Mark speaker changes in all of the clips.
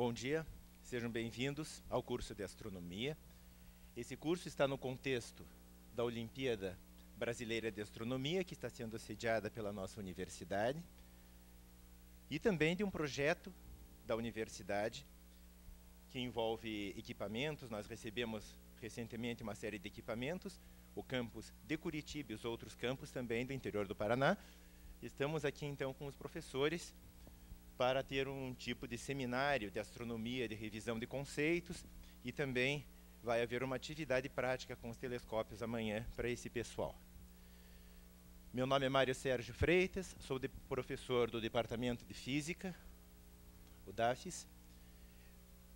Speaker 1: Bom dia, sejam bem-vindos ao curso de Astronomia. Esse curso está no contexto da Olimpíada Brasileira de Astronomia, que está sendo sediada pela nossa universidade, e também de um projeto da universidade que envolve equipamentos. Nós recebemos recentemente uma série de equipamentos, o campus de Curitiba e os outros campos também do interior do Paraná. Estamos aqui então com os professores para ter um tipo de seminário de astronomia, de revisão de conceitos, e também vai haver uma atividade prática com os telescópios amanhã para esse pessoal. Meu nome é Mário Sérgio Freitas, sou professor do Departamento de Física, o DAFIS.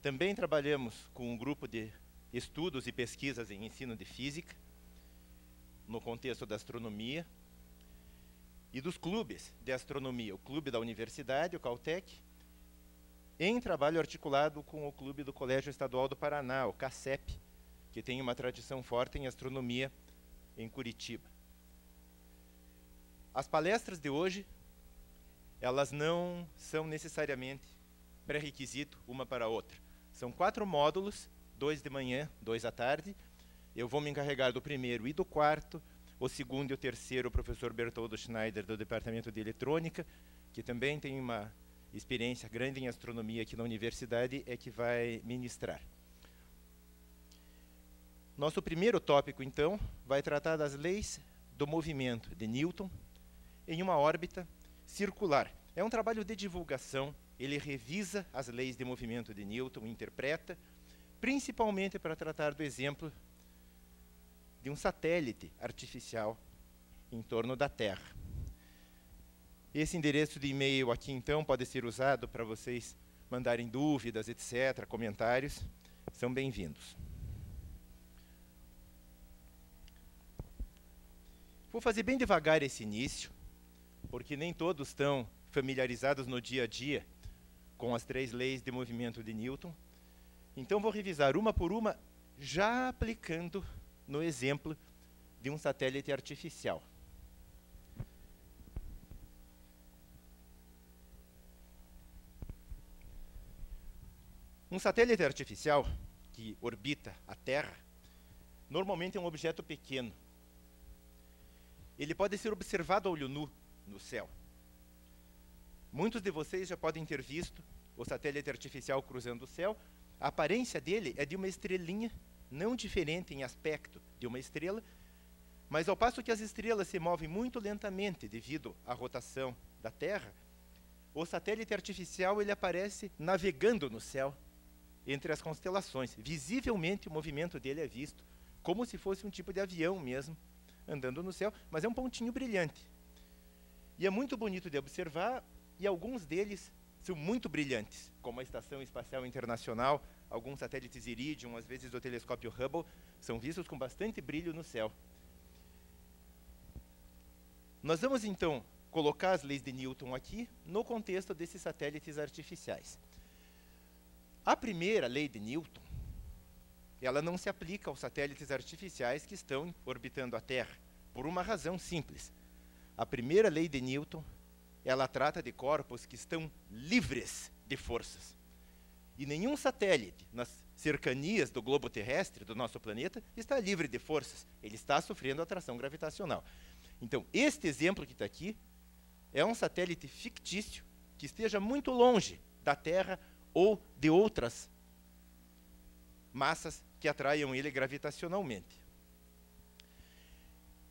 Speaker 1: Também trabalhamos com um grupo de estudos e pesquisas em ensino de física, no contexto da astronomia, e dos clubes de astronomia, o clube da universidade, o Caltech, em trabalho articulado com o clube do Colégio Estadual do Paraná, o CACEP, que tem uma tradição forte em astronomia em Curitiba. As palestras de hoje, elas não são necessariamente pré-requisito uma para a outra. São 4 módulos, 2 de manhã, 2 à tarde. Eu vou me encarregar do primeiro e do quarto. O segundo e o terceiro, o professor Bertoldo Schneider, do Departamento de Eletrônica, que também tem uma experiência grande em astronomia aqui na universidade, é que vai ministrar. Nosso primeiro tópico, então, vai tratar das leis do movimento de Newton em uma órbita circular. É um trabalho de divulgação, ele revisa as leis de movimento de Newton, interpreta, principalmente para tratar do exemplo de um satélite artificial em torno da Terra. Esse endereço de e-mail aqui, então, pode ser usado para vocês mandarem dúvidas, etc., comentários. São bem-vindos. Vou fazer bem devagar esse início, porque nem todos estão familiarizados no dia a dia com as 3 leis de movimento de Newton. Então, vou revisar uma por uma, já aplicando no exemplo de um satélite artificial. Um satélite artificial que orbita a Terra, normalmente é um objeto pequeno. Ele pode ser observado a olho nu no céu. Muitos de vocês já podem ter visto o satélite artificial cruzando o céu. A aparência dele é de uma estrelinha, não diferente em aspecto de uma estrela, mas ao passo que as estrelas se movem muito lentamente devido à rotação da Terra, o satélite artificial ele aparece navegando no céu entre as constelações. Visivelmente o movimento dele é visto como se fosse um tipo de avião mesmo, andando no céu, mas é um pontinho brilhante. E é muito bonito de observar, e alguns deles são muito brilhantes, como a Estação Espacial Internacional, alguns satélites Iridium, às vezes do telescópio Hubble, são vistos com bastante brilho no céu. Nós vamos, então, colocar as leis de Newton aqui no contexto desses satélites artificiais. A primeira lei de Newton, ela não se aplica aos satélites artificiais que estão orbitando a Terra, por uma razão simples. A primeira lei de Newton, ela trata de corpos que estão livres de forças. E nenhum satélite nas cercanias do globo terrestre, do nosso planeta, está livre de forças. Ele está sofrendo atração gravitacional. Então, este exemplo que está aqui é um satélite fictício que esteja muito longe da Terra ou de outras massas que atraiam ele gravitacionalmente.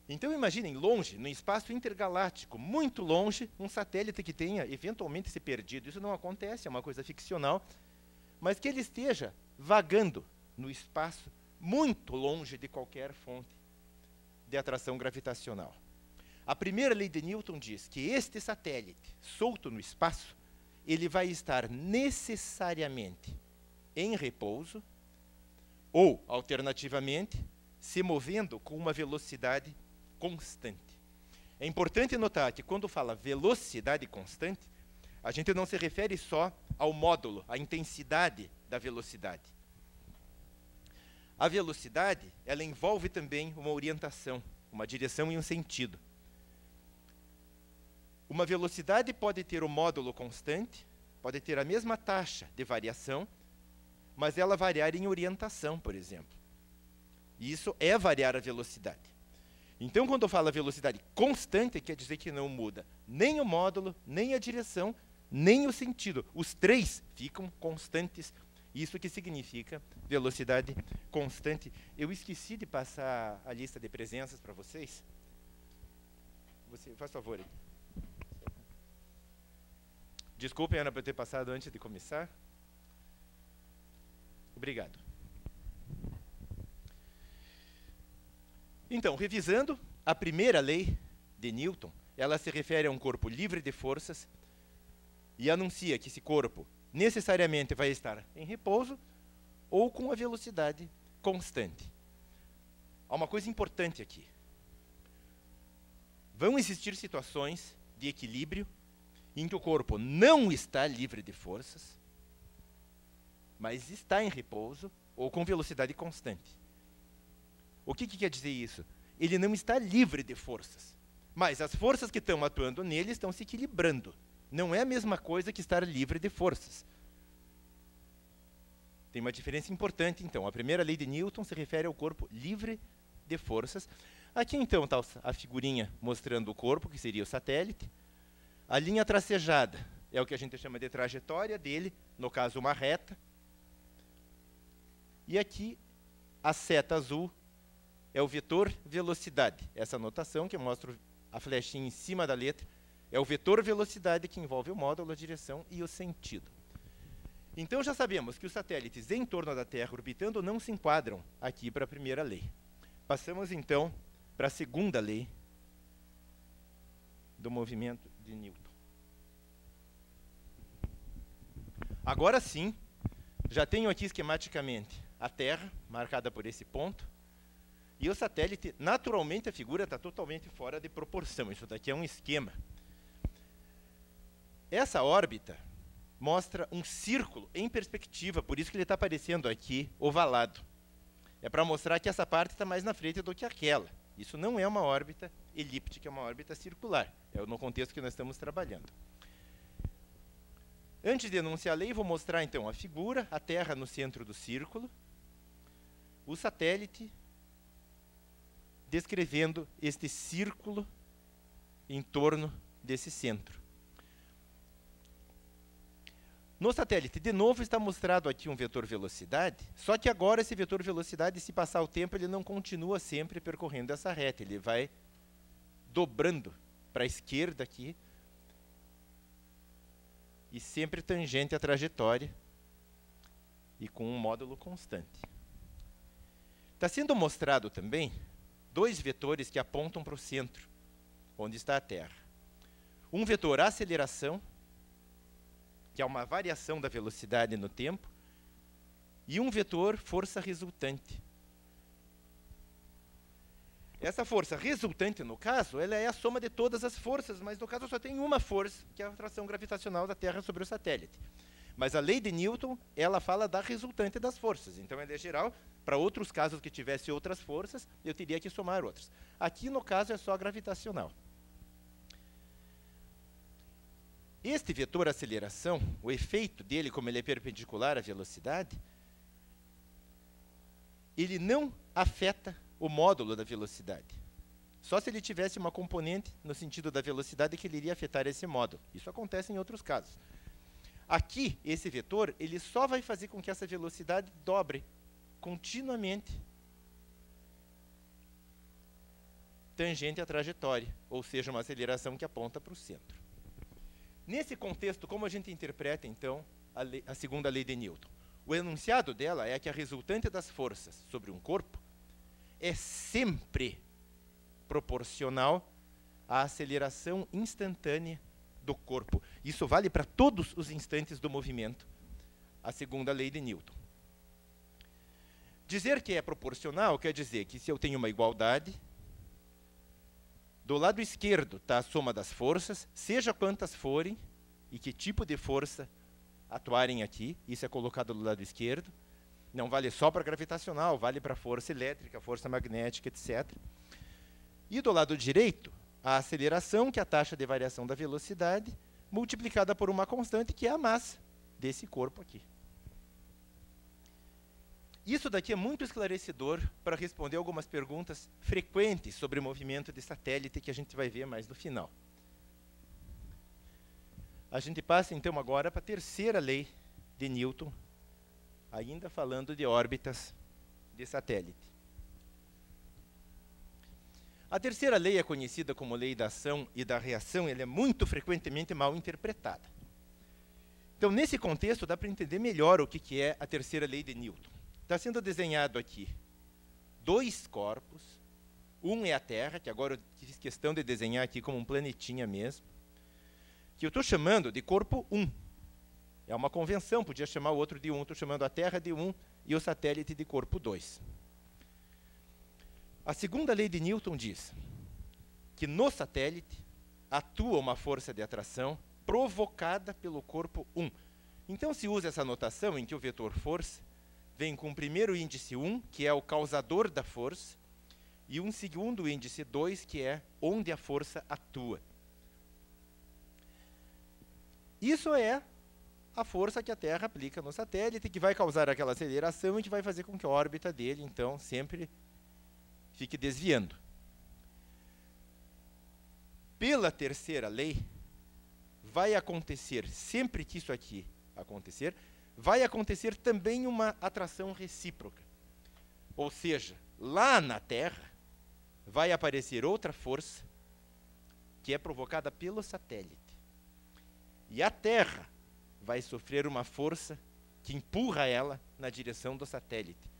Speaker 1: Então, imaginem, longe, no espaço intergaláctico, muito longe, um satélite que tenha eventualmente se perdido. Isso não acontece, é uma coisa ficcional, mas que ele esteja vagando no espaço muito longe de qualquer fonte de atração gravitacional. A primeira lei de Newton diz que este satélite, solto no espaço, ele vai estar necessariamente em repouso ou, alternativamente, se movendo com uma velocidade constante. É importante notar que quando fala velocidade constante, a gente não se refere só ao módulo, à intensidade da velocidade. A velocidade, ela envolve também uma orientação, uma direção e um sentido. Uma velocidade pode ter o módulo constante, pode ter a mesma taxa de variação, mas ela variar em orientação, por exemplo. E isso é variar a velocidade. Então, quando eu falo a velocidade constante, quer dizer que não muda nem o módulo, nem a direção, nem o sentido. Os três ficam constantes. Isso que significa velocidade constante. Eu esqueci de passar a lista de presenças para vocês. Você, faz favor. Desculpem, Ana, por ter passado antes de começar. Obrigado. Então, revisando, a primeira lei de Newton, ela se refere a um corpo livre de forças e anuncia que esse corpo necessariamente vai estar em repouso ou com a velocidade constante. Há uma coisa importante aqui. Vão existir situações de equilíbrio em que o corpo não está livre de forças, mas está em repouso ou com velocidade constante. O que quer dizer isso? Ele não está livre de forças, mas as forças que estão atuando nele estão se equilibrando. Não é a mesma coisa que estar livre de forças. Tem uma diferença importante, então. A primeira lei de Newton se refere ao corpo livre de forças. Aqui, então, está a figurinha mostrando o corpo, que seria o satélite. A linha tracejada é o que a gente chama de trajetória dele, no caso, uma reta. E aqui, a seta azul é o vetor velocidade. Essa notação que mostra a flechinha em cima da letra é o vetor velocidade que envolve o módulo, a direção e o sentido. Então já sabemos que os satélites em torno da Terra orbitando não se enquadram aqui para a primeira lei. Passamos então para a segunda lei do movimento de Newton. Agora sim, já tenho aqui esquematicamente a Terra, marcada por esse ponto, e o satélite, naturalmente, a figura está totalmente fora de proporção. Isso daqui é um esquema. Essa órbita mostra um círculo em perspectiva, por isso que ele está aparecendo aqui ovalado. É para mostrar que essa parte está mais na frente do que aquela. Isso não é uma órbita elíptica, é uma órbita circular. É no contexto que nós estamos trabalhando. Antes de enunciar a lei, vou mostrar então a figura, a Terra no centro do círculo, o satélite descrevendo este círculo em torno desse centro. No satélite, de novo, está mostrado aqui um vetor velocidade, só que agora esse vetor velocidade, se passar o tempo, ele não continua sempre percorrendo essa reta, ele vai dobrando para a esquerda aqui e sempre tangente à trajetória e com um módulo constante. Está sendo mostrado também dois vetores que apontam para o centro, onde está a Terra. Um vetor aceleração, que é uma variação da velocidade no tempo, e um vetor força resultante. Essa força resultante, no caso, ela é a soma de todas as forças, mas no caso só tem uma força, que é a atração gravitacional da Terra sobre o satélite. Mas a lei de Newton, ela fala da resultante das forças. Então, ela é geral. Para outros casos que tivesse outras forças, eu teria que somar outras. Aqui, no caso, é só gravitacional. Este vetor aceleração, o efeito dele, como ele é perpendicular à velocidade, ele não afeta o módulo da velocidade. Só se ele tivesse uma componente no sentido da velocidade que ele iria afetar esse módulo. Isso acontece em outros casos. Aqui, esse vetor, ele só vai fazer com que essa velocidade dobre continuamente tangente à trajetória, ou seja, uma aceleração que aponta para o centro. Nesse contexto, como a gente interpreta, então, a segunda lei de Newton? O enunciado dela é que a resultante das forças sobre um corpo é sempre proporcional à aceleração instantânea do corpo. Isso vale para todos os instantes do movimento, a segunda lei de Newton. Dizer que é proporcional quer dizer que se eu tenho uma igualdade, do lado esquerdo está a soma das forças, seja quantas forem, e que tipo de força atuarem aqui, isso é colocado do lado esquerdo, não vale só para gravitacional, vale para força elétrica, força magnética, etc. E do lado direito, a aceleração, que é a taxa de variação da velocidade, multiplicada por uma constante, que é a massa desse corpo aqui. Isso daqui é muito esclarecedor para responder algumas perguntas frequentes sobre o movimento de satélite que a gente vai ver mais no final. A gente passa, então, agora para a terceira lei de Newton, ainda falando de órbitas de satélite. A terceira lei é conhecida como lei da ação e da reação, ela é muito frequentemente mal interpretada. Então, nesse contexto, dá para entender melhor o que é a terceira lei de Newton. Está sendo desenhado aqui dois corpos, um é a Terra, que agora eu fiz questão de desenhar aqui como um planetinha mesmo, que eu estou chamando de corpo 1. É uma convenção, podia chamar o outro de 1, estou chamando a Terra de 1 e o satélite de corpo 2. A segunda lei de Newton diz que no satélite atua uma força de atração provocada pelo corpo 1. Então se usa essa notação em que o vetor força vem com o primeiro índice 1, que é o causador da força, e um segundo índice 2, que é onde a força atua. Isso é a força que a Terra aplica no satélite, que vai causar aquela aceleração e que vai fazer com que a órbita dele, então, sempre fique desviando. Pela terceira lei, vai acontecer, sempre que isso aqui acontecer, vai acontecer também uma atração recíproca. Ou seja, lá na Terra, vai aparecer outra força que é provocada pelo satélite. E a Terra vai sofrer uma força que empurra ela na direção do satélite.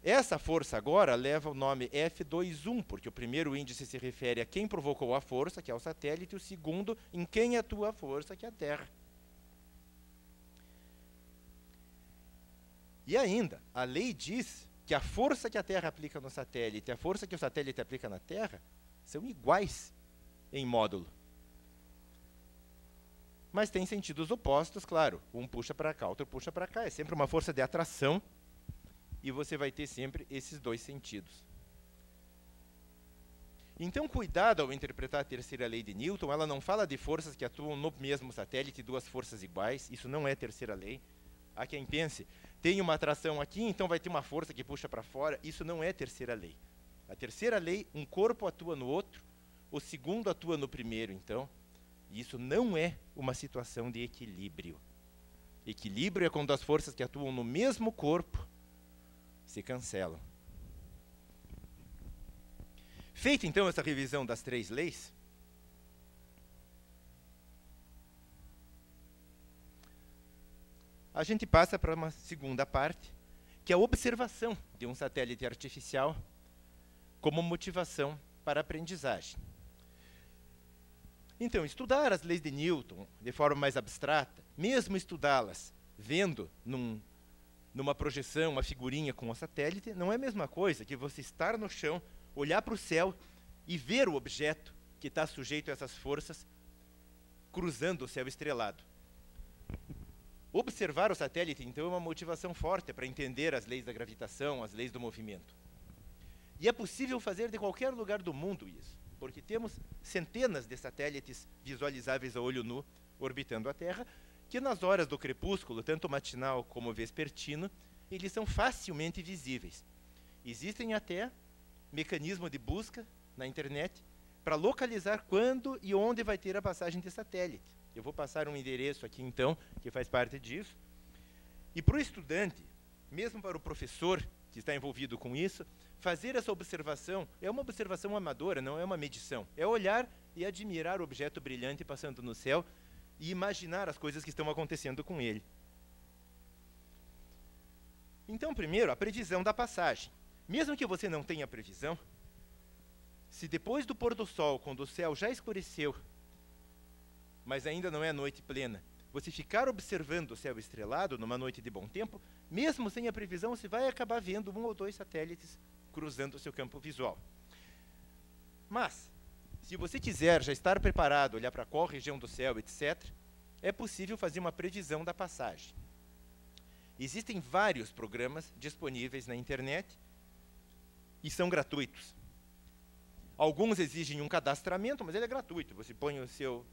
Speaker 1: Essa força agora leva o nome F21, porque o primeiro índice se refere a quem provocou a força, que é o satélite, e o segundo em quem atua a força, que é a Terra. E ainda, a lei diz que a força que a Terra aplica no satélite e a força que o satélite aplica na Terra são iguais em módulo. Mas tem sentidos opostos, claro. Um puxa para cá, outro puxa para cá. É sempre uma força de atração e você vai ter sempre esses dois sentidos. Então, cuidado ao interpretar a terceira lei de Newton. Ela não fala de forças que atuam no mesmo satélite, duas forças iguais. Isso não é terceira lei. Há quem pense, tem uma atração aqui, então vai ter uma força que puxa para fora. Isso não é terceira lei. A terceira lei, um corpo atua no outro, o segundo atua no primeiro, então. E isso não é uma situação de equilíbrio. Equilíbrio é quando as forças que atuam no mesmo corpo se cancelam. Feita, então, essa revisão das três leis, a gente passa para uma segunda parte, que é a observação de um satélite artificial como motivação para a aprendizagem. Então, estudar as leis de Newton de forma mais abstrata, mesmo estudá-las vendo numa projeção, uma figurinha com o satélite, não é a mesma coisa que você estar no chão, olhar para o céu e ver o objeto que está sujeito a essas forças cruzando o céu estrelado. Observar o satélite, então, é uma motivação forte para entender as leis da gravitação, as leis do movimento. E é possível fazer de qualquer lugar do mundo isso, porque temos centenas de satélites visualizáveis a olho nu orbitando a Terra, que nas horas do crepúsculo, tanto matinal como vespertino, eles são facilmente visíveis. Existem até mecanismos de busca na internet para localizar quando e onde vai ter a passagem de satélite. Eu vou passar um endereço aqui, então, que faz parte disso. E para o estudante, mesmo para o professor que está envolvido com isso, fazer essa observação é uma observação amadora, não é uma medição. É olhar e admirar o objeto brilhante passando no céu e imaginar as coisas que estão acontecendo com ele. Então, primeiro, a previsão da passagem. Mesmo que você não tenha previsão, se depois do pôr do sol, quando o céu já escureceu, mas ainda não é noite plena, você ficar observando o céu estrelado numa noite de bom tempo, mesmo sem a previsão, você vai acabar vendo um ou dois satélites cruzando o seu campo visual. Mas, se você quiser já estar preparado, olhar para qual região do céu, etc., é possível fazer uma previsão da passagem. Existem vários programas disponíveis na internet e são gratuitos. Alguns exigem um cadastramento, mas ele é gratuito. Você põe o seu